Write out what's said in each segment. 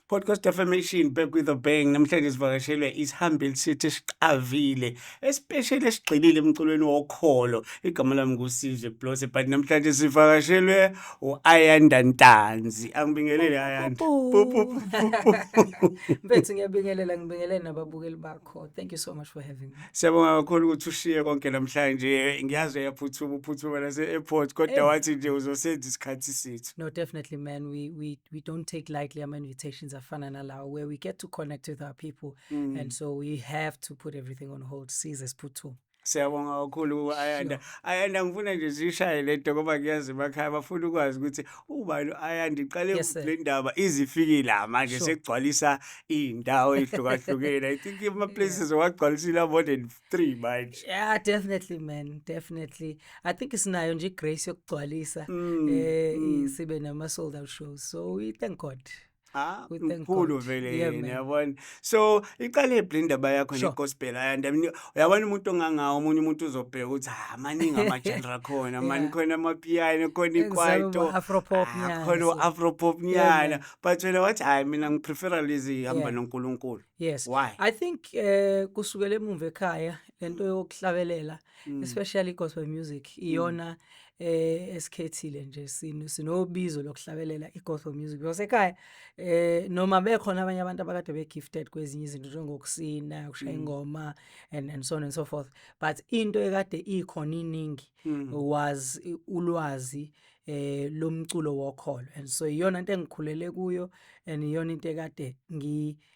Podcast Affirmation back with a bang. Namhlanje sivakashelwe isihambeli sithi esiqavile, especially esigxilile emculweni wokholo. Igama lami nguSizwe Blose, but namhlanje sivakashelwe u-Ayanda Ntanzi. Angibingelele Ayanda. Mfethu ngiyabingelela ngibingelele nababukeli bakho. Thank you so much for having me. Siyabonga kakhulu ukuthi ushiye konke namhlanje. Ngiyazi uphuthuma lase-airport kodwa wathi nje uzosenza isikhathi sethu. No, definitely, man. We don't take lightly our invitations afana nalawo where we get to connect with our people, and so we have to put everything on hold. Sizwe Phuthuma. Siyabonga kakhulu Ayanda. Ayanda ngifuna nje zishaye lento ngoba ngiyazi emakhaya bafuna ukwazi ukuthi ubani Ayanda iqale Yes, sir. le ndaba izifike la manje Sure. sekugcwalisa indawo ehlukahlukene. I think ama places wagcwalisile more than 3 manje. Yeah, definitely, man. Definitely. I think isinayo nje grace yokugcwalisa sibe nama sold out shows. So we thank God. We thank Mkhulu God. vele Yeah, yena man. yabona. So iqale phela indaba yakho Sure. negospel Ayanda. Uyabona umuntu ongangawo omunye umuntu uzobheka ukuthi maningi ama-genre khona, mani Yeah. khona ama-piano, khona Ngizama ikwaito, ama-Afropop nyana, khona so. u-Afropop Yeah, nyana. man. But wena wathi hayi mina ngiprefera lezi hamba Yeah. noNkulunkulu. Yes. Why? I think kusukela emuva ekhaya lento yokuhlabelela especially gospel music iyona esikhethile nje sinobizo lokuhlabelela igospel music because ekhaya noma bekhona abanye abantu abakade begifted kwezinye izinto njengokusina ukushaya ingoma and so on and so forth, but into ekade ikhona iningi was ulwazi lomculo wokholo, and so iyona into engikhulele kuyo and iyona into ekade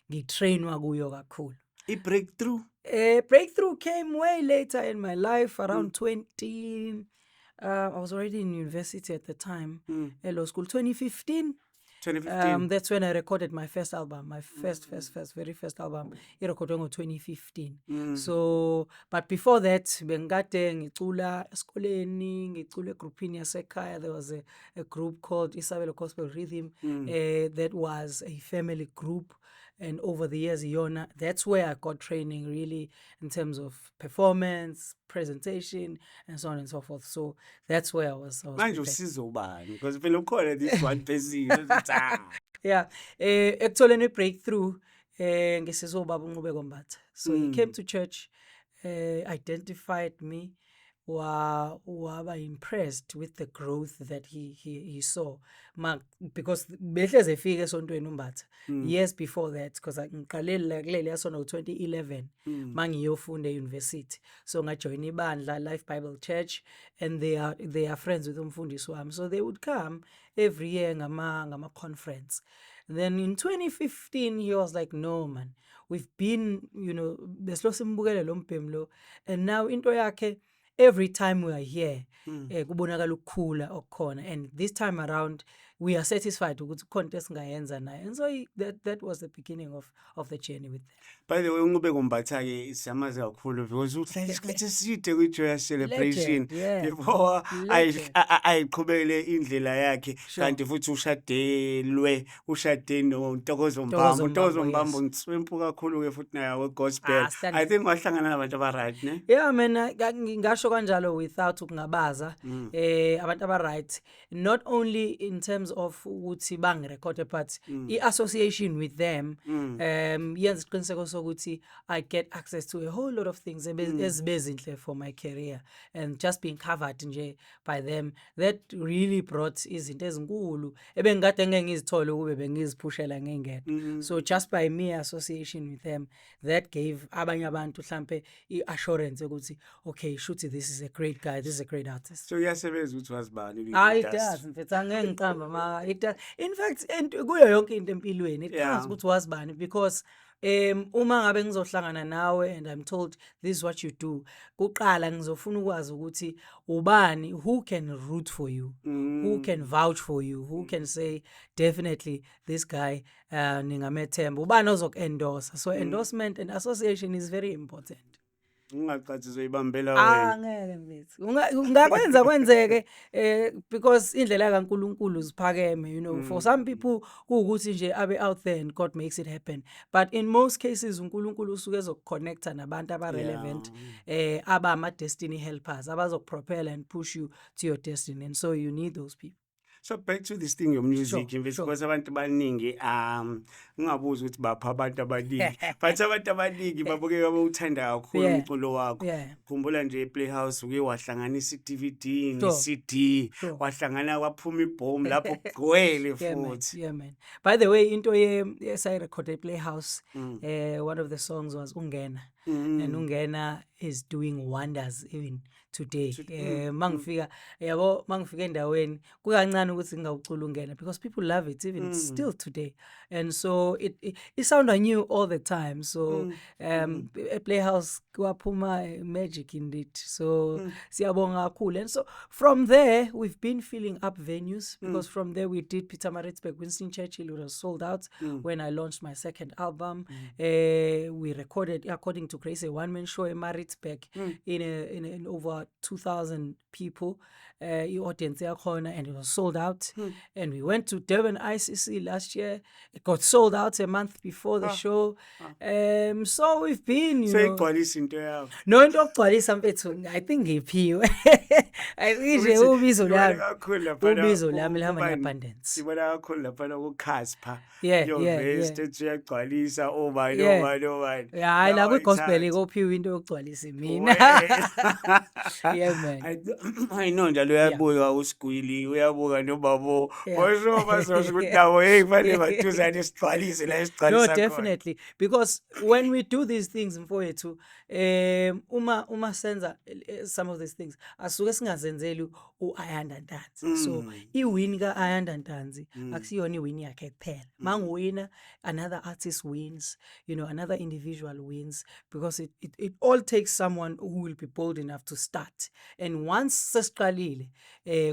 ngitrainwa kuyo kakhulu. I-breakthrough? Breakthrough came way later in my life, around 20. I was already in university at the time, law school, 2015. 2015. That's when I recorded my first album, my very first album. I recorded in 2015. So, but before that, bengade ngicula esikoleni, ngicula egroupini yasekhaya. There was a group called Isabelo Gospel Rhythm. That was a family group. And over the years, Iona, that's where I got training really in terms of performance, presentation, and so on and so forth. So that's where I was Manje prepared. usiza ubani? Because phela ukhona this one person. Yeah, ekutholeni breakthrough ngisiza ubaba uNqubeko Mbatha. So he came to church, identified me, waba impressed with the growth that he saw. Because behleze efike esontweni uMbatha years before that, because ngiqalele kuleli yasonto 2011 mangiyofunda euniversity. So ngajoin ibandla Life Bible Church, and they are friends with umfundisi wami, so they would come every year ngama conference. And then in 2015 he was like, no man, we've been, besilo simbukele lo mbhemu lo, and now into yakhe every time we are here kubonakala ukukhula okukhona, and this time around we are satisfied ukuthi khona into esingayenza naye, and so that was the beginning of the journey with them. By the way, uNqubeko Mbatha-ke siyamazi kakhulu because uhlala isikhathi eside kwi-Joyous Celebration Legend, yeah. before Legend. ayiqhubekele indlela yakhe, Sure. kanti futhi ushade noNtokozo Mbambo. Ntokozo uNtokozo Mbambo, Mbambo ngiswempu kakhulu-ke futhi naye we-gospel. Stand I think wahlangana nabantu aba-right, ne? Yeah, mina ngingasho kanjalo without ukungabaza abantu aba-right, not only in terms of ukuthi bangirekhode, but i-association with them yenza isiqiniseko sokuthi I get access to a whole lot of things ezibezinhle for my career, and just being covered nje by them, that really brought izinto ezinkulu ebengikade ngeke ngizithole ukube bengiziphushela ngengedwa. So just by me association with them, that gave abanye abantu mhlambe i-assurance ukuthi okay, shuthi this is a great guy, this is a great artist. So uyasebenza ukuthi wazibani It does. Mfethu angeke ngiqamba it does. In fact, and kuyo yonke into empilweni it counts ukuthi wazibani, because uma ngabe ngizohlangana nawe and I'm told this is what you do, kuqala ngizofuna ukwazi ukuthi ubani who can root for you, who can vouch for you, who can say definitely this guy ningamethemba, ubani ozoku-endorse. So endorsement and association is very important. ungacathi uzoyibambela wena. Angeke mfethu ungakwenza kwenzeke because indlela kaNkulunkulu ziphakeme, for some people kuukuthi nje abe out there and God makes it happen, but in most cases uNkulunkulu usuke ezokconnecta nabantu aba-relevant abama destiny helpers abazokupropel and push you to your destiny, and so you need those people. So back to this thing your music Sure, invest sure. because abantu abaningi ngingabuza ukuthi bapha abantu abaningi but abantu abaningi babukeka bawuthanda kakhulu Yeah, umculo wakho. yeah, Khumbula nje ePlayhouse uke wahlanganisa i-DVD sure, ne-CD sure. wahlangana kwaphuma ibhomu lapho kugcwele Yeah, man. futhi. Yeah, man. By the way, into yes, I recorded Playhouse. One of the songs was Ungena, and Ungena is doing wonders even today. Mangifika yabo mangifika endaweni kukancane ukuthi ngawucula Ungena because people love it even still today. And so it sound new all the time. So Playhouse kwaphuma magic indeed. So siyabonga kakhulu. And so from there we've been filling up venues because from there we did Pietermaritzburg, Winston Churchill. It was sold out when I launched my second album. We recorded, according to Grace, a one-man show in Maritzburg in over 2,000 people. Audience yakhona, and it was sold out. And we went to Durban ICC last year. It got sold out a month before the show. So we've been, you know. Seyigcwalisa into yakho. No into yokugcwalisa mfethu, I think ngiphiwe. I think nje ubizo lami. Ubizo lami lihamba ne-abundance. Sibona kakhulu laphana ku-Casper. Yeah, Your yeah, vest yeah. ethi uyagcwalisa obani Yeah. obani obani. Hayi la Lawa kwi-gospel ayithatha. kophiwa into yokugcwalisa mina. Yeah, man. I know njalo uyabuka uSigwili uyabuka noBabo osho bazosho ukuthi nawo hey kufanele baduzane sigcwalise la No, isigcwalisa khona. definitely. Because when we do these things mfowethu, uma senza some of these things, asuke singazenzeli uAyanda Ntanzi. So iwin kaAyanda Ntanzi akusiyona iwin yakhe kuphela. Manguwina, another artist wins, you know, another individual wins, because it all takes someone who will be bold enough to start. And once sesiqalile,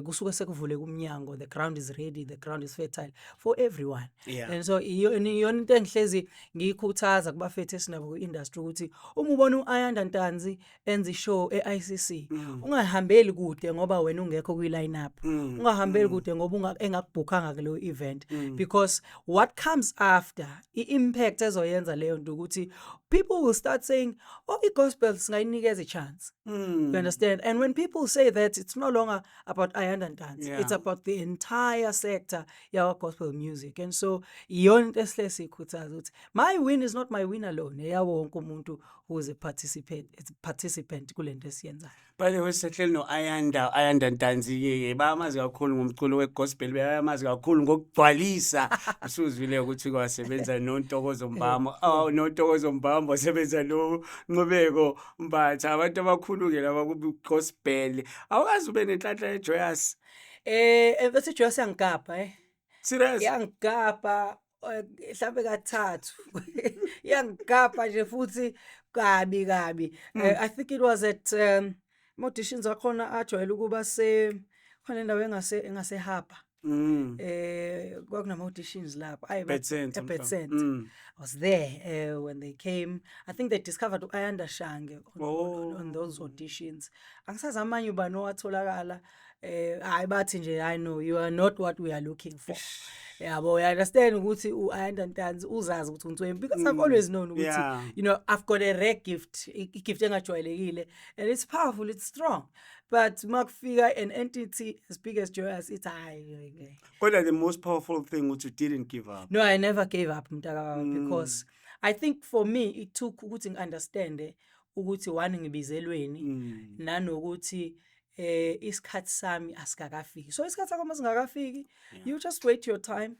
kusuke sekuvule umnyango, the ground is ready, the ground is fertile for everyone. Yeah. And so iyona into engihlezi ngiyikhuthaza kubafethu esinabo ku-industry ukuthi uma ubona uAyanda Ntanzi enza ishow e-ICC ungahambeli kude ngoba wena ungekho kwi-line up, ungahambeli kude ngoba engakubhukhanga kuleyo event, because what comes after i-impact ezoyenza leyo nto ukuthi people will start saying, oh, i-gospel singayinikeza i-chance. You understand? And when people say that, it's no longer about Ayanda Ntanzi. Yeah. It's about the entire sector yawa gospel music. And so iyona into esihle siyikhuthaza ukuthi my win is not my win alone. Eyawo wonke umuntu who is a participant kule nto esiyenzayo. By the way, sehleli no-Ayanda Ntanzi bayamazi kakhulu ngomculo we-gospel, bayamazi kakhulu ngokugcwalisa. Usuzwile ukuthi kwasebenza noNtokozo Mbambo, noNtokozo Mbambo sebenza noNqubeko Mbatha, abantu abakhulu-ke laba ku-gospel. Awukazi ube nenhlanhla eJoyous? Bese Joyous yangigabha Serious? yangigabha mhlambe kathathu. Yangigabha nje futhi kabi. I think it was at auditions akhona ajwayele ukuba khona indawo engase Harper. Kwakunama auditions lapho. Bed Centre, Bed mhlawumbe. Centre. I was there when they came. I think they discovered uAyanda Shange on those auditions. Angisazi amanye ubani owatholakala. Hayi bathi nje, I know you are not what we are looking for. Yabo, I understand ukuthi uAyanda Ntanzi uzazi ukuthi uNtswembi, because I've always known ukuthi, Yeah. you know, I've got a rare gift, gift engajwayelekile, and it's powerful, it's strong. But makufika an entity as big as Joyous, it's high. Kodwa the most powerful thing which you didn't give up. No, I never gave up mntaka, because I think for me it took ukuthi ngi-understand ukuthi one ngibizelweni nanokuthi isikhathi sami asikakafiki. So isikhathi sakho masingakafiki, you just wait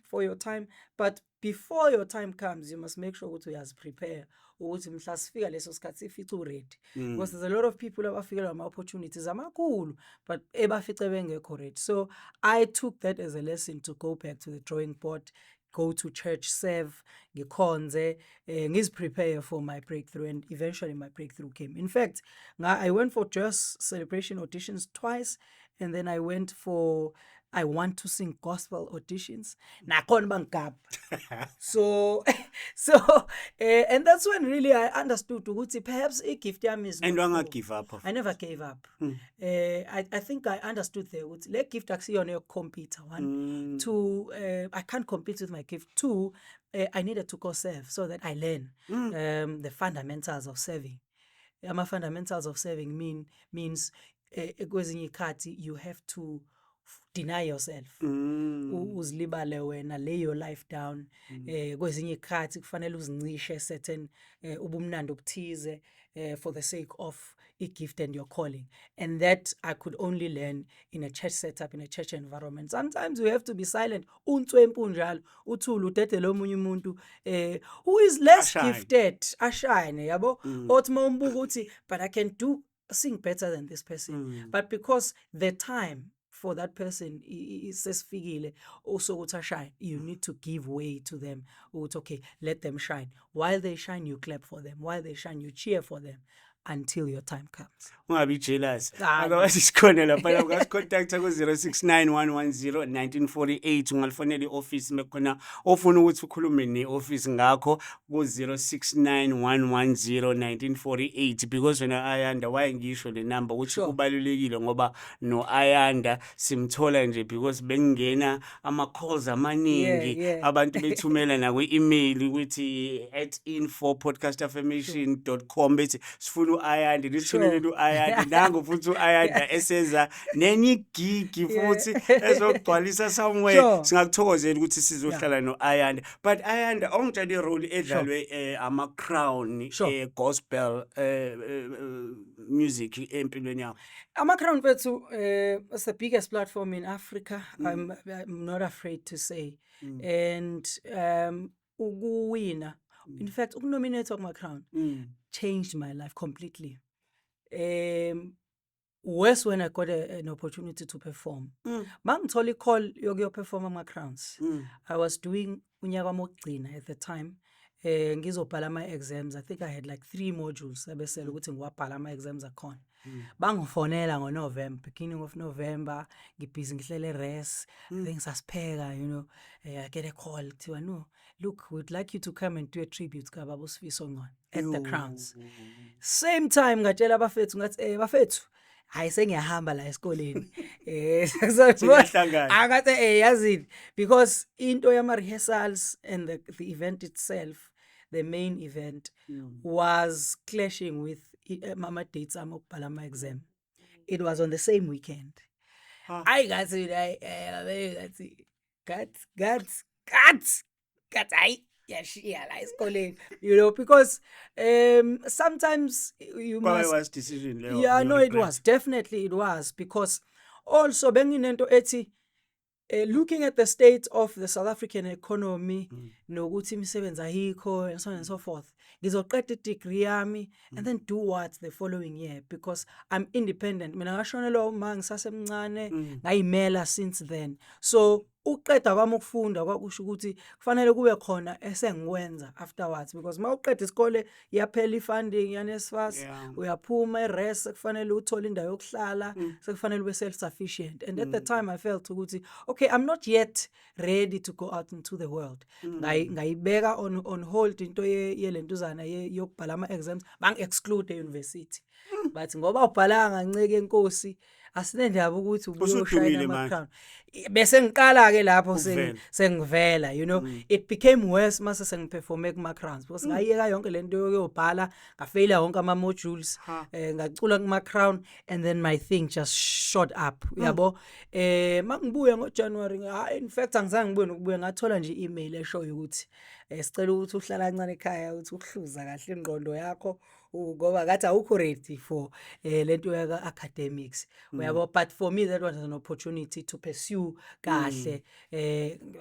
for your time, but before your time comes you must make sure ukuthi uyazi-prepare ukuthi mhla sifika leso sikhathi sifice u-ready, because there's a lot of people abafikelwa ama-opportunities amakhulu but ebafice bengekho ready. So I took that as a lesson to go back to the drawing board, go to church, serve, ngikhonze, ngiz-prepare for my breakthrough, and eventually my breakthrough came. In fact, I went for Joyous celebration auditions twice, and then I went for I Want to Sing gospel auditions. Nakhona bangigabha. So and that's when really I understood ukuthi perhaps igift yami is And not wanga for- give up. I never gave up. I think I understood there ukuthi le gift akusiyona yokucompete. One, two, I can't compete with my gift. Two, I needed to go serve so that I learn the fundamentals of serving. Ama fundamentals of serving means kwezinye ikhathi you have to deny yourself. Uzilibale wena, lay your life down. Kwezinye ikhathi kufanele uzincishe certain ubumnandi obuthize for the sake of a gift and your calling. And that I could only learn in a church setup, in a church environment. Sometimes we have to be silent. Untswempu njalo, uthule udede lo munye umuntu who is less Ashine. gifted, ashine, yabo. Othi mawumbuka uthi, but I can sing better than this person. But because the time for that person is sesifikile also ukuthi shine, you need to give way to them. Okay, let them shine. While they shine, you clap for them. While they shine, you cheer for them until your time comes. Ungabi jealous. Ah, Akwazi sikhona lapha ungasicontact ku 0691101948 ungalifonela ioffice mekhona ofuna ukuthi ukhulume neoffice ngakho ku 0691101948 because wena Ayanda why ngisho le number ukuthi Sure. kubalulekile ngoba no Ayanda simthola nje because bengena ama calls amaningi Yeah. abantu bethumela na ku-email ukuthi @info.podcastafirmation.com bethi sifuna uAyanda lisithulele uAyanda nangu futhi uAyanda eseza nenye igigi futhi ezogcwalisa somewhere Sure. singakuthokozela ukuthi sizohlala noAyanda but Ayanda ongitshela irole edlalwe ama crown Sure. gospel music empilweni yakho. Ama-Crown Fethu is the biggest platform in Africa. I'm not afraid to say. And ukuwina, in fact, ukunominate kuma-Crown changed my life completely. Worse when I got an opportunity to perform. Mangithola i-call yokuyoperforma ama-Crowns. I was doing unyaka wami wokugcina at the time. Ngizobhala ama-exams. I think I had like 3 modules abesele ukuthi ngiwabhala ama-exams akhona. Bangifonela ngo-November, beginning of November, ngibhizi ngihlele res, then sasipheka, you know, I get a call kuthiwa no, look, we'd like you to come and do a tribute ka Baba Sifiso Ngcono at the Crowns. Same time ngatshela abafethu ngathi bafethu hayi sengiyahamba la esikoleni Siyahlangana. akathi yazini because into yama rehearsals and the event itself, the main event was clashing with mama dates am okubhala ama exam. It was on the same weekend. I got hayi yashiya la esikoleni, you know, because sometimes you Why must was decision leyo? yeah, you no, it regret? was. Definitely it was. Because also, benginento ethi, looking at the state of the South African economy, nokuthi imisebenzi ayikho, and so on and so forth, ngizoqeda i-degree yami, and then do what the following year, because I'm independent. Mina ngashonelwa uma ngisasemncane, ngayimela since then. So, uqeda kwami ukufunda kwakusho ukuthi kufanele kube khona esengikwenza afterwards, because mawuqeda isikole iyaphela ifunding yaNSFAS, Yeah. uyaphuma irest kufanele uthole indawo yokuhlala, sekufanele ube self sufficient. And at the time I felt ukuthi okay, I'm not yet ready to go out into the world. Ngayibeka on hold into yelentuzana yokubhala ama exams, bang exclude e-university. But ngoba ubhalanga nceke enkosi asinendaba ukuthi ubuyoshayina Usudumile ama-crown. Bese ngiqala ke lapho Ukuvela. sengivela, you know. It became worse mase sengiperforme kuma-crowns because ngayeka yonke lento yokuyobhala, ngafaila yonke ama modules, ngacula kuma-crown, and then my thing just shot up, yabo. Mangibuya ngoJanuary, in fact angizange ngibuye nokubuya, ngathola nje i-email eshoyo ukuthi sicela ukuthi uhlala kancane ekhaya ukuthi ukuhluza kahle ingqondo yakho ngoba ngathi awukho ready for lento yaka academics, uyabo. But for me that was an opportunity to pursue kahle,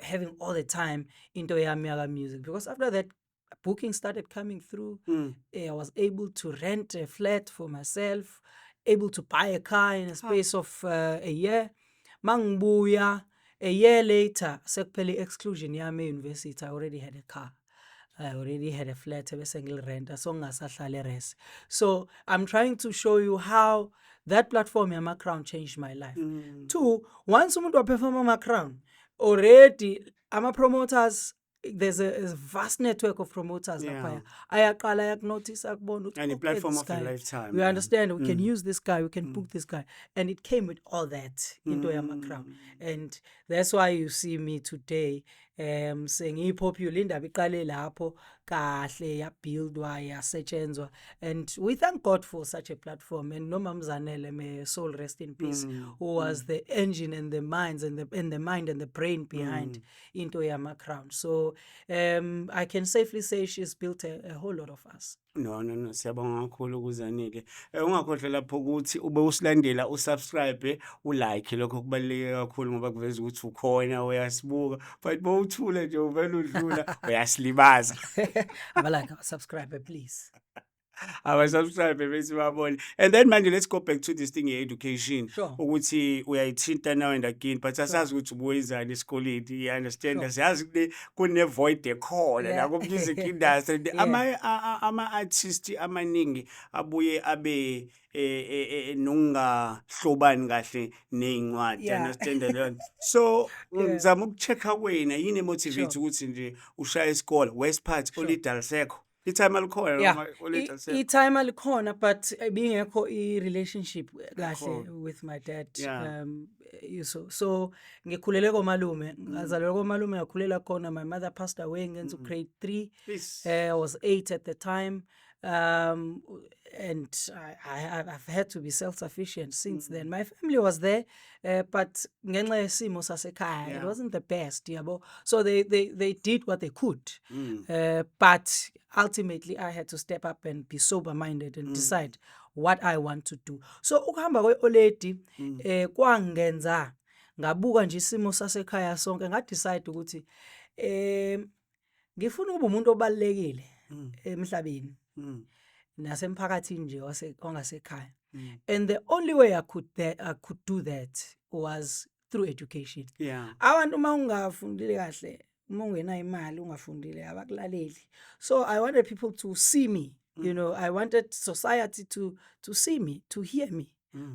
having all the time into yami yaka music, because after that booking started coming through. I was able to rent a flat for myself, able to buy a car in a space of a year. Mangibuya a year later, sekuphele exclusion yami university, I already had a car. I already had a flat, a single rent, so ngasahlala res. So I'm trying to show you how that platform yama crown changed my life. 2, once umuntu waperform ama crown, already ama promoters, there's a vast network of promoters lapha. Ayaqala ayakunotice akubona ukuthi And a okay, platform this of a guy, lifetime, we yeah. understand we can use this guy, we can book this guy, and it came with all that into yama crown. And that's why you see me today sengiyipopular indaba iqale lapho kahle yabuildwa yasetshenzwa, and we thank God for such a platform, and Nomam Zanele, may soul rest in peace, who was the engine and the minds and the mind and the brain behind into Yama Crown. So I can safely say she's built a whole lot of us. No, siyabonga kakhulu kuZanele. Ungakhohlwa lapho ukuthi ube usilandela, usubscribe, ulike, lokho kubaluleke kakhulu ngoba kuveza ukuthi ukhona uyasibuka, but bowuthula nje uvela udlula uyasilibaza. Abalike, subscribe please. Subscribe bese babone. And then manje let's go back to this thing ye-education. Sure. Ukuthi uyayithinta now and again, but asazi ukuthi ubuyenzani esikoleni. You understand? Siyazi ukuthi kune void ekhona la ku music industry. Ama-artist amaningi abuye abe nongahlobani kahle nezincwadi. Understand that? So ngizama ukuchecka wena yini motivate ukuthi nje ushaya isikole West Part olidalsekho. Itime alikhona itime alikhona, but bingekho i-relationship kahle with my dad. So ngikhulele komalume, ngazalelwa komalume, ngakhulela khona. My mother passed away ngenza grade 3. I was 8 at the time. And I've had to be self-sufficient since then. My family was there, but ngenxa yesimo sasekhaya, it wasn't the best, yabo. So they did what they could, but ultimately I had to step up and be sober-minded and decide what I want to do. So ukuhamba kwe-Oledi kwangenza ngabuka nje isimo sasekhaya sonke, ngadecide ukuthi ngifuna ukuba umuntu obalekile emhlabeni nasemphakathini nje wangasekhaya. And the only way I could do that was through education. Abantu uma ungafundile kahle, uma ungenayo imali, ungafundile, abakulaleli. So I wanted people to see me, you know. I wanted society to see me, to hear me.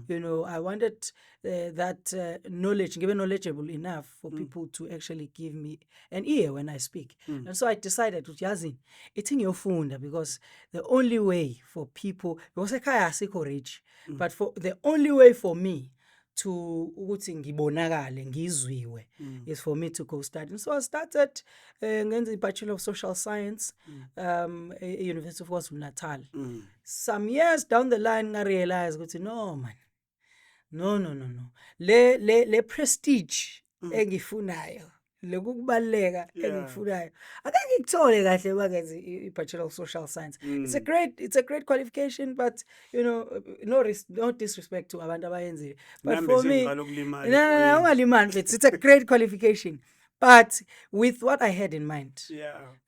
You know, I wanted that knowledge, given knowledgeable enough for people to actually give me an ear when I speak. And so I decided to yazin, it's in your phone, because the only way for people, because ekhaya asikho rich, but for the only way for me to ukuthi ngibonakale ngizwiwe is for me to go study. And so I started ngenza i-Bachelor of Social Science University of KwaZulu-Natal. Some years down the line I realized ukuthi no man, no le prestige engifunayo, lokubaleka engikufunayo akake ngikuthole kahle bakenze i-Bachelor of Social Science. It's a great qualification, but you know, no disrespect to abantu abayenze, but for me ungalimali, it's a great qualification. But with what I had in mind,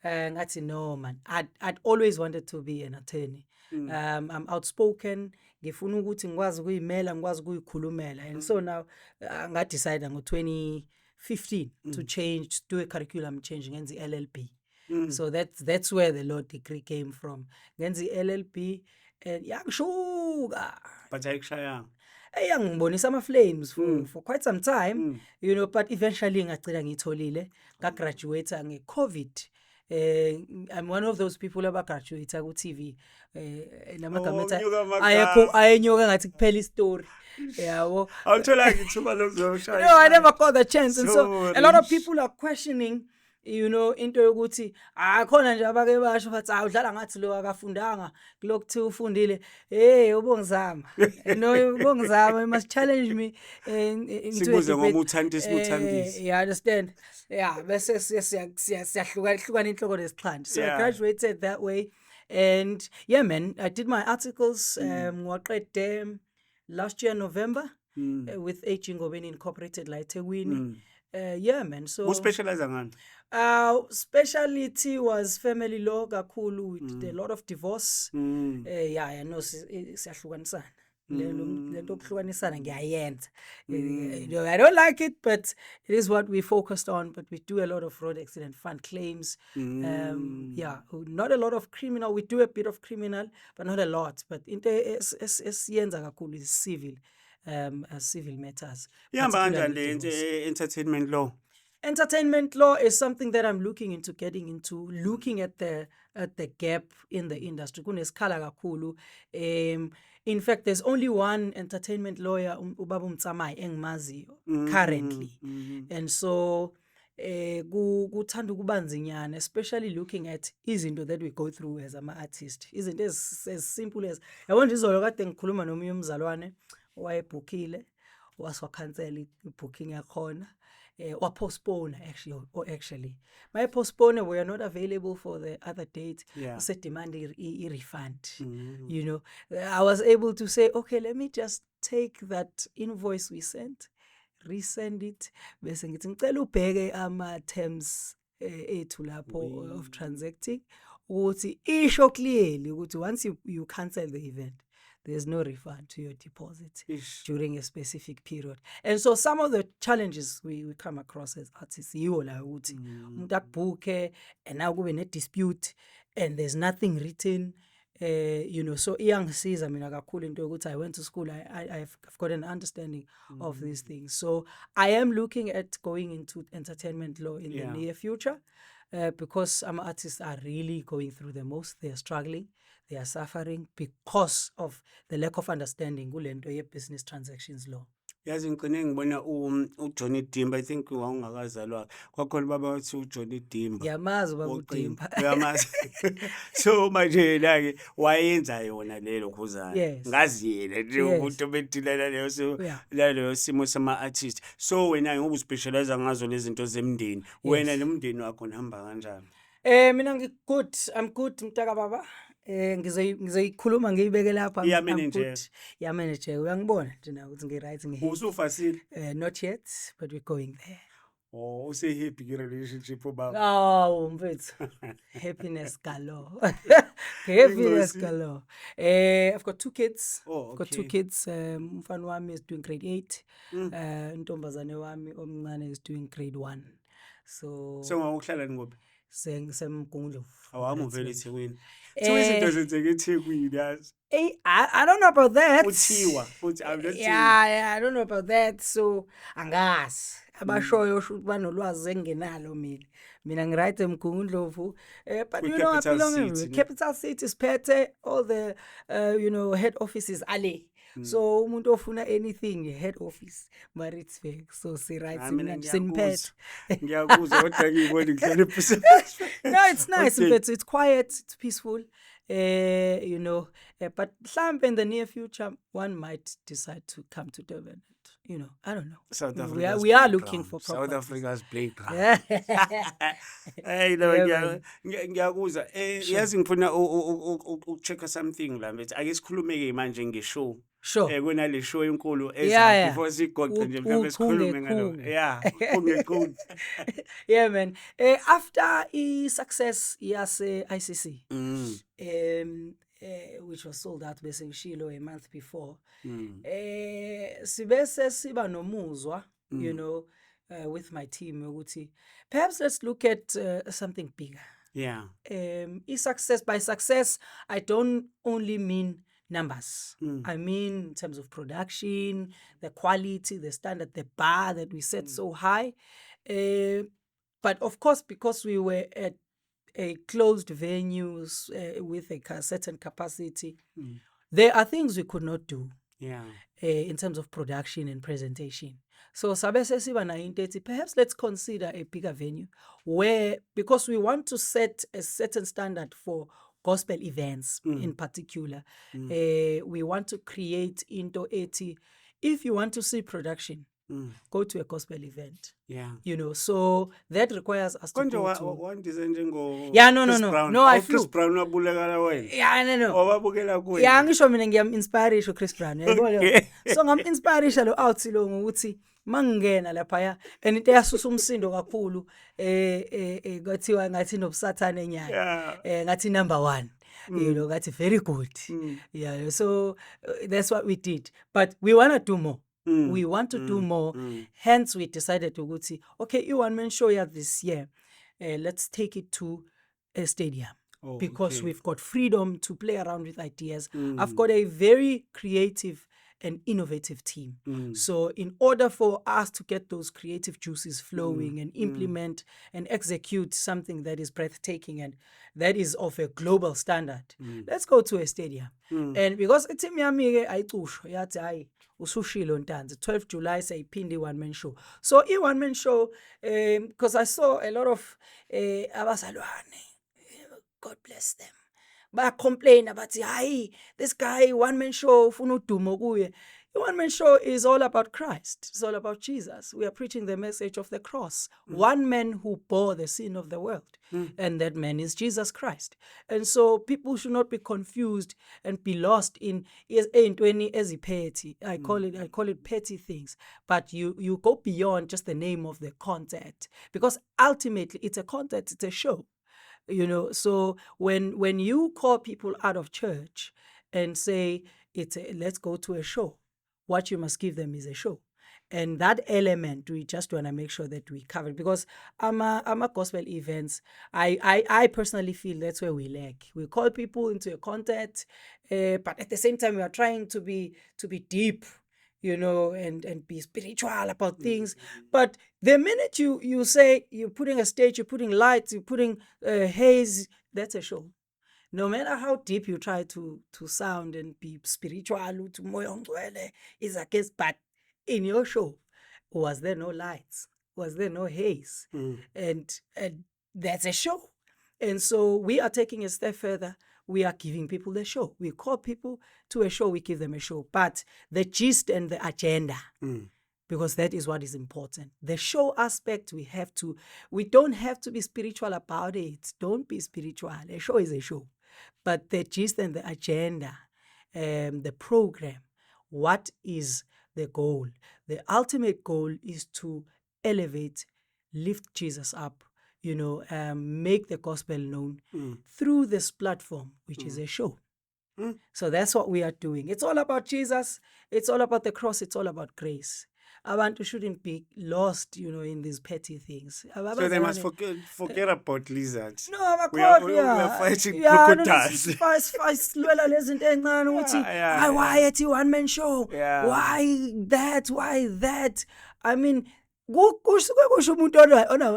ngathi no man, I'd always wanted to be an attorney. I'm outspoken, ngifuna ukuthi ngikwazi ukuyimela, ngikwazi ukuyikhulumela. And so now ngadecide ngo-2015 to change, to do a curriculum change, ngenza LLB. So that's where the law degree came from. Ngenza LLB and yangishuka, but ayikushayanga. Ngibonisa ama-flames for quite some time, you know, but eventually ngagcina ngitholile, ngagraduate nge-COVID. I'm one of those people abagraduate ku-TV namagama ayenyoka ngathi kuphela istory. Yabo. No, I never got the chance. And so a lot of people are questioning, you know, into yokuthi khona nje abake basho bathi udlala ngathi lo akafundanga kulokuthe ufundile. Hey ubongizama. No, ubongizama, you must challenge me into ngomuthantisi. You understand? Yeah, bese siyahlukana inhloko nesixhandi. So I graduated that way, and yeah man, I did my articles ngiwaqede last year November with H Ngobeni Incorporated la eThekwini. Yeah man, so specialize ngani? Speciality was family law kakhulu. We did a lot of divorce. Yeah, no, siyahlukanisana. Lento okuhlukanisana ngiyayenza. You know, I don't like it, but it is what we focused on. But we do a lot of road accident fund claims. Yeah, not a lot of criminal. We do a bit of criminal, but not a lot. But into esiyenza kakhulu is civil, civil matters. Entertainment law. Entertainment law is something that I'm looking into getting into, looking at the gap in the industry. Kunesikhala kakhulu. In fact, there's only one entertainment lawyer, Ubaba Mtsamai engimaziyo currently. And so kuthanda ukuba nzinyana, especially looking at izinto that we go through as ama-artist, izinto as simple as, yabo nje izolo kade ngikhuluma nomunye umzalwane owayebhukhile waswakhansela i-booking yakhona, wapostpone actually my-postpone, we are not available for the other date, Yeah. usedemand i-refund. You know, I was able to say, okay, let me just take that invoice we sent, resend it, bese ngithi ngicela ubheke ama-terms ethu lapho of transacting, ukuthi isho clearly ukuthi once you cancel the event, there's no refund to your deposit during a specific period. And so some of the challenges we come across as artists, yiwo la ukuthi umuntu akubhukhe and now kube ne-dispute and there's nothing written. You know, so iyangisiza mina kakhulu into yokuthi I went to school, I've got an understanding of these things. So I am looking at going into entertainment law in the near future, because some artists are really going through the most. They are struggling, they are suffering because of the lack of understanding kulento ye-business transactions law. Yazi ngicine ngibona uJohnny Dimba, I think wawungakazalwa kwakhona baba wathi uJohnny Dimba. Ngiyamazi ubaba uDimba. Uyamazi. So manje ke wayenza yona lelo khuzana. Yes. Ngazi yena nje umuntu obedilana leyo simo sama-artist. So wena ngoba uspecialize ngazo lezi zinto zemndeni, wena nomndeni wakho nihamba kanjani? Mina I'm good mtaka baba. Ngizoyikhuluma ngiyibeke lapha. I'm good. Yeah, manager, uyangibona nje na ukuthi ngi-right ngi. Usufasile? Not yet, but we're going there. Oh, use-happy relationship baba. Oh, mfethu. Happiness galore. Happiness galore. I've got 2 kids. Oh, I've got 2 kids. Umfana wami is doing grade 8. Untombazane wami omncane is doing grade 1. So ngawuhlala ngophi? Ngisemgungundlovu. Awami uvela eThekwini. Izinto zenzeka eThekwini yazi. I don't know about that. Uthiwa futhi I'm not Yeah, I don't know about that. So angazi. Abashoyo banolwazi enginalo mina ngi-right eMgungundlovu, but you know I belong everywhere. Capital City, Siphethe, all the you know, head offices ale. So umuntu ofuna anything head office Maritzburg, so si-right siniphethe. Ngiyakuzwa kodwa ngiyibona ngihlale ePhuseni. No, it's nice, but it's quiet, it's peaceful. You know, but mhlambe in the near future one might decide to come to Durban. You know, I don't know. South Africa. We are looking for South Africa's playground. Yeah. Hey, no, ngiyakuzwa. Yazi ngifuna ucheck something la mfethu. Ake sikhulumeke manje ngeshow. Sure. Kunale show enkulu Yeah. before sigoqe nje mhlawumbe sikhulume ngalo. Yeah, kungekhulu. Yeah, man. After success yase ICC, which was sold out bese ngishilo a month before, sibese siba nomuzwa, you know, with my team ukuthi perhaps let's look at something bigger. Yeah. Success, by success I don't only mean numbers. I mean in terms of production, the quality, the standard, the bar that we set so high. But of course, because we were at a closed venues with a certain capacity, there are things we could not do. Yeah. In terms of production and presentation. So sabese siba na into ethi perhaps let's consider a bigger venue where, because we want to set a certain standard for gospel events in particular, we want to create into ethi, if you want to see production, go to a gospel event. Yeah. You know, so that requires us to go to... One design njengo Yeah, no, I flew. Chris Brown wabulekala wena. Yeah, no. Wababukela kuwe. Yeah, ngisho mina ngiyam-inspire Chris Brown. So ngam-inspire lo out lo ngokuthi mangena lapha and into yasusa umsindo kakhulu kwathiwa ngathi nobusathane enyaya. Ngathi number 1. You know, ngathi very good. Yeah, so that's what we did. But we want to do more. We want to do more. Hence, we decided to go see, okay, one-man show this year. Let's take it to a stadium. Because we've got freedom to play around with ideas. I've got a very creative an innovative team. So in order for us to get those creative juices flowing and implement and execute something that is breathtaking and that is of a global standard, let's go to a stadium. And because team yami ke ayicusho yathi hayi usushilo Ntanzi 12 July sayiphinde one man show. So one man show because I saw a lot of abazalwane, God bless them, complain about hayi this guy one man show ufuna udumo kuye. One man show is all about Christ. It's all about Jesus. We are preaching the message of the cross. One man who bore the sin of the world. And that man is Jesus Christ. And so people should not be confused and be lost in petty. I call it petty things. But you go beyond just the name of the concert. Because ultimately it's a concert, it's a show. You know, so when you call people out of church and say let's go to a show, what you must give them is a show. And that element, we just want to make sure that we cover it. Because I'm a gospel events, I personally feel that's where we lack. We call people into a content, but at the same time, we are trying to be deep, you know, and be spiritual about things. But the minute you say you're putting a stage, you're putting lights, you're putting haze, that's a show. No matter how deep you try to sound and be spiritual, is against, but in your show, was there no lights? Was there no haze? And that's a show. And so we are taking a step further. We are giving people the show. We call people to a show, we give them a show. But the gist and the agenda, because that is what is important. The show aspect, we don't have to be spiritual about it. Don't be spiritual. A show is a show. But the gist and the agenda, the program, what is the goal? The ultimate goal is to elevate, lift Jesus up, you know, make the gospel known through this platform, which is a show. So that's what we are doing. It's all about Jesus. It's all about the cross. It's all about grace. Abantu shouldn't be lost, you know, in these petty things. So they must forget about lizards. No, we are fighting crocodiles. Why at one man show? Why that? I mean, kusho umuntu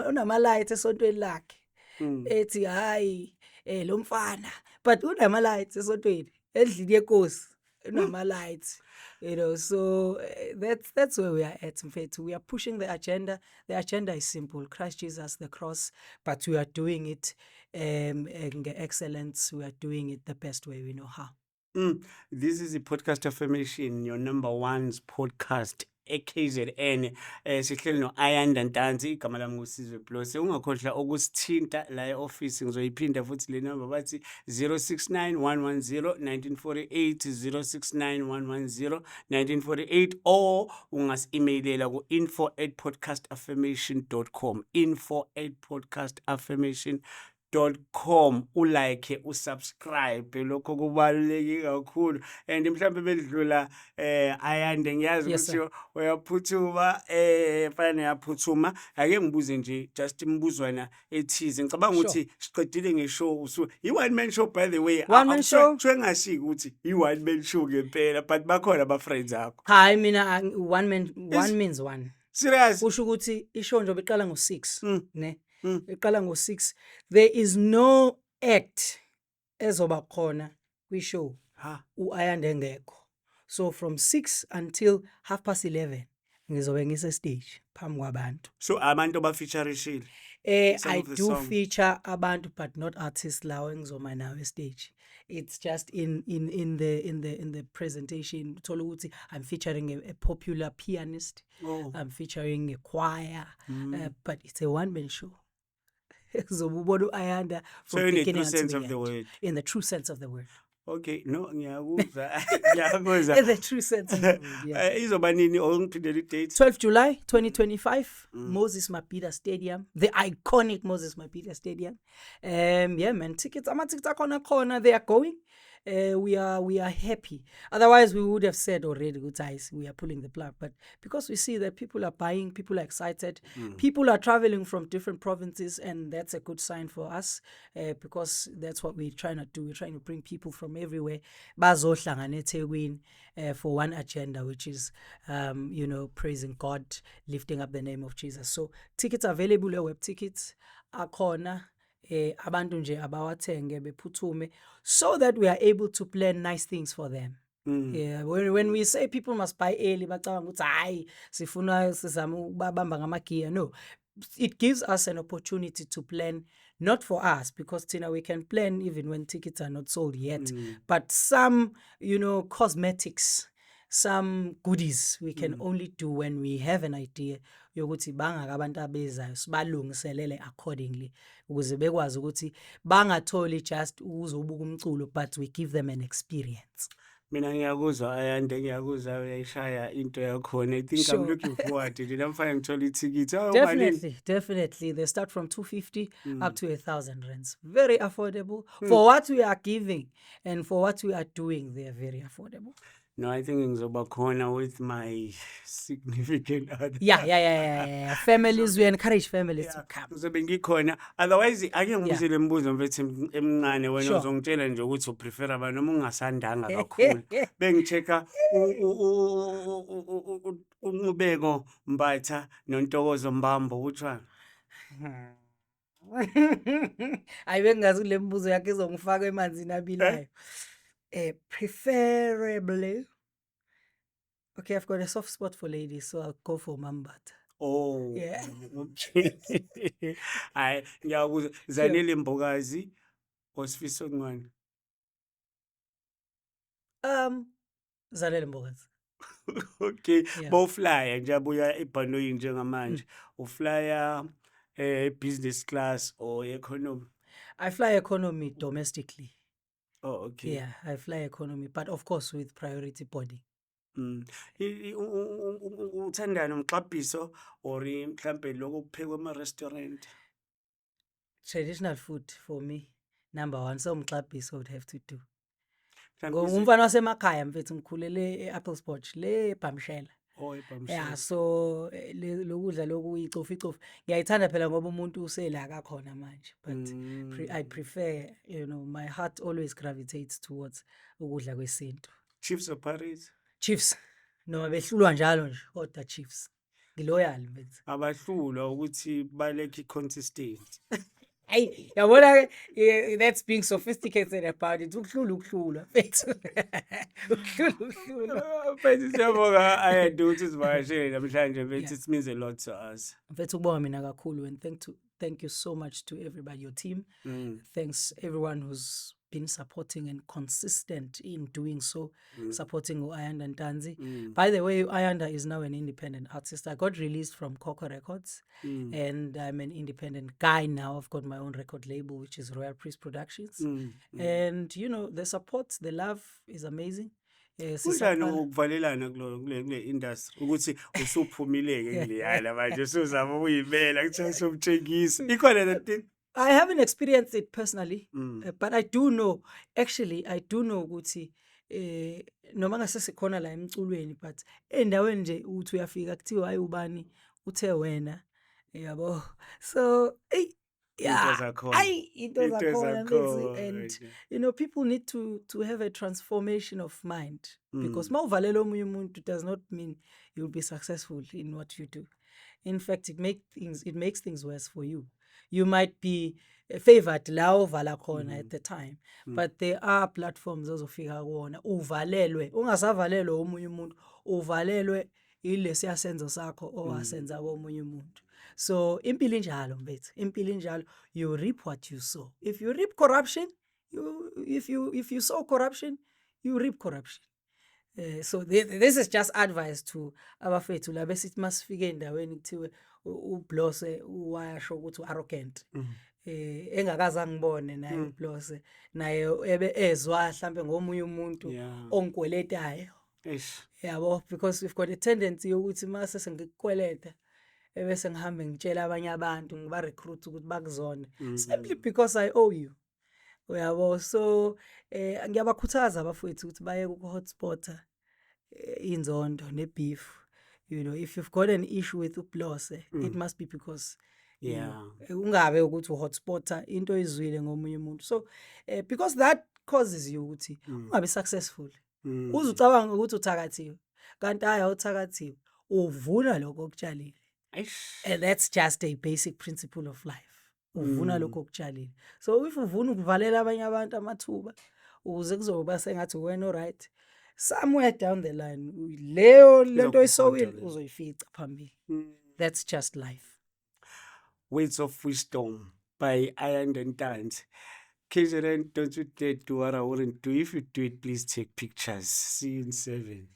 onamalight esontweni lakhe. Ethi hayi lo mfana, but unamalight esontweni endlini yenkosi unamalight. You know, so that's where we are at. In fact, we are pushing the agenda. The agenda is simple: Christ Jesus, the cross. But we are doing it in excellence. We are doing it the best way we know how. This is the Podcast Affirmation, your number one podcast. KZN sihleli no Ayanda Ntanzi, igama lami nguSizwe Blose. Ungakhohlwa ukusithinta la e-office, ngizoyiphinda futhi le number bathi 0691101948 0691101948, or ungas-emailela ku info@podcastaffirmation.com info@podcastaffirmation.com. Ulike, usubscribe, lokho kubaluleke kakhulu. And mhlambe bedlula Ayande, ngiyazi ukuthi uyaphuthuma fana yaphuthuma. Ake ngibuze nje just imbuzwana ethize. Ngicabanga ukuthi siqedile ngeshow i-one man show, by the way. One man show Ngashiki ukuthi i-one man show ngempela, but bakhona aba friends akho. Hayi mina one means one. Serious? Kusho ukuthi ishow nje beqala ngo-6 ne. Iqala ngo-6. There is no act ezoba khona kwi-show uAyanda engekho. So from 6 until 11:30 ngizobe ngise stage phambi kwabantu. So abantu bafeaturishile. I do feature abantu, but not artists lawo engizoma nawo stage. It's just in the presentation. Uthola ukuthi I'm featuring a popular pianist. I'm featuring a choir, but it's a one man show. So Ayanda from in the true sense of the word. In the true sense of the word. Okay, no, ngiyakuzwa. In the true sense of the word, yeah. Izoba nini ongiphindele date? 12 July 2025, Moses Mabhida Stadium, the iconic Moses Mabhida Stadium. Yeah, man, tickets akhona, they are going. we are happy. Otherwise, we would have said already, guys, we are pulling the plug. But because we see that people are buying, people are excited, people are traveling from different provinces, and that's a good sign for us because that's what we're trying to do. We're trying to bring people from everywhere bazohlangana eThekwini for one agenda, which is, praising God, lifting up the name of Jesus. So tickets are available, web tickets akhona. Abantu nje abawathenge bephuthume so that we are able to plan nice things for them. Yeah, when we say people must buy early, bacabanga ukuthi hayi sifuna sizama ukubamba ngamagiya. No, it gives us an opportunity to plan, not for us, because we can plan even when tickets are not sold yet, but some, cosmetics, some goodies we can only do when we have an idea yokuthi bangaka abantu abezayo sibalungiselele accordingly ukuze bekwazi ukuthi bangatholi just ukuzobuka umculo, but we give them an experience. Mina ngiyakuzwa Ayanda, ngiyakuzwa uyayishaya into yakhona. I think I'm Sure. looking forward to it. I'm fine ngithola ithikithi. Definitely. They start from 250 up to 1,000 rands. Very affordable for what we are giving and for what we are doing. They are very affordable. No, I think ngizoba khona with my significant other. Yeah. Families, we encourage families to come. Ngizobe ngikhona. Otherwise ake ngibuze le mbuzo mfethu emncane wena Sure. uzongitshela nje ukuthi uprefer abantu noma ungasandanga kakhulu. Bengichecka uNcubeko Mbatha noNtokozo Mbambo, which one? Ayibengazi kule mbuzo yakhe izongifaka emanzini abilayo. Preferably. Okay, I've got a soft spot for ladies, so I'll go for Mambata. Oh. Yeah. Okay. Hayi ngiyakuzwa Zanele Mbokazi Osifiso Ncwane. Zanele Mbokazi. Okay, Yeah. bowuflya nje abuya ebhanoyi njengamanje. Uflya business class or economy? I fly economy domestically. Oh, okay. Yeah, I fly economy, but of course with priority boarding. Uthandana umxabiso or mhlambe lokho kuphekwa ema-restaurant? Traditional food for me, number one, so umxabiso would have to do. Mhlambe Ngumfana wasemakhaya mfethu ngikhulele e-Applesport le eBhamshela. Yeah, so lokudla loku icofi ngiyayithanda phela ngoba umuntu usela akakhona manje, but I prefer, my heart always gravitates towards ukudla kwesintu. Chiefs or Paris? Chiefs noma behlulwa njalo nje kodwa Chiefs ngiloyal mfethu. Abahlulwa ukuthi balekhe consistent. Hey, yabona that's being sophisticated about it. Ukuhlula mfethu. Ukuhlula. Mfethu siyabonga Ayanda ukuthi sivakashele namhlanje mfethu, it means a lot to us. Mfethu ukubonga mina kakhulu, and thank you so much to everybody, your team. Thanks everyone who's been supporting and consistent in doing so, supporting Ayanda Ntanzi. By the way, Ayanda is now an independent artist. I got released from Coco Records, and I'm an independent guy now. I've got my own record label, which is Royal Priest Productions. And the support, the love is amazing. Kunjani ukuvalelana kule industry ukuthi usuphumileke ngiyala manje usuzama ukuyimela kuthiwa somthengisi ikhona that thing? I haven't experienced it personally, but I do know ukuthi noma ngasesikhona la emculweni, but endaweni nje uthi uyafika kuthiwa hayi ubani uthe wena, yabo, so yeah, into zakhona, and people need to have a transformation of mind, because mawuvalela omunye umuntu does not mean you'll be successful in what you do. In fact, it makes things worse for you. You might be favored la ovala khona at the time, but there are platforms ozofika kuona uvalelwe, ungasavalelwe omunye umuntu, uvalelwe ilesi yasenzo sakho owasenza komunye umuntu. So impilo injalo mfethu, impilo injalo, you reap what you sow. If you reap corruption, if you sow corruption, you reap corruption. So this is just advice to abafethu la besithi masifike endaweni kuthiwe uBlose wayasho ukuthi arrogant. Engakaza ngibone naye uBlose, naye ebe ezwa mhlambe ngomunye umuntu ongikweletayo. Yabo, because we've got a tendency yokuthi mase sengikukweleta ebese ngihambe ngitshela abanye abantu ngiba recruit ukuthi bakuzone simply because I owe you. uyabo. So ngiyabakhuthaza abafowethu ukuthi baye ku-hotspot inzondo ne-beef. You know, if you've got an issue with uBlose, it must be because you know, ungabe ukuthi uhotspota into izwile ngomunye umuntu. So because that causes you ukuthi ungabe successful. Uze ucabanga ukuthi uthakathiwe kanti hayi awuthakathiwe, uvuna lokho okutshalile. And that's just a basic principle of life. Uvuna lokho okutshalile. So if uvuna ukuvalela abanye abantu amathuba ukuze kuzoba sengathi wena alright, somewhere down the line leyo lento oyisowile uzoyifica phambili. That's just life. Words of Wisdom by Ian Dentant. KZN, don't you dare do what I wouldn't do. If you do it, please take pictures. See you in 7.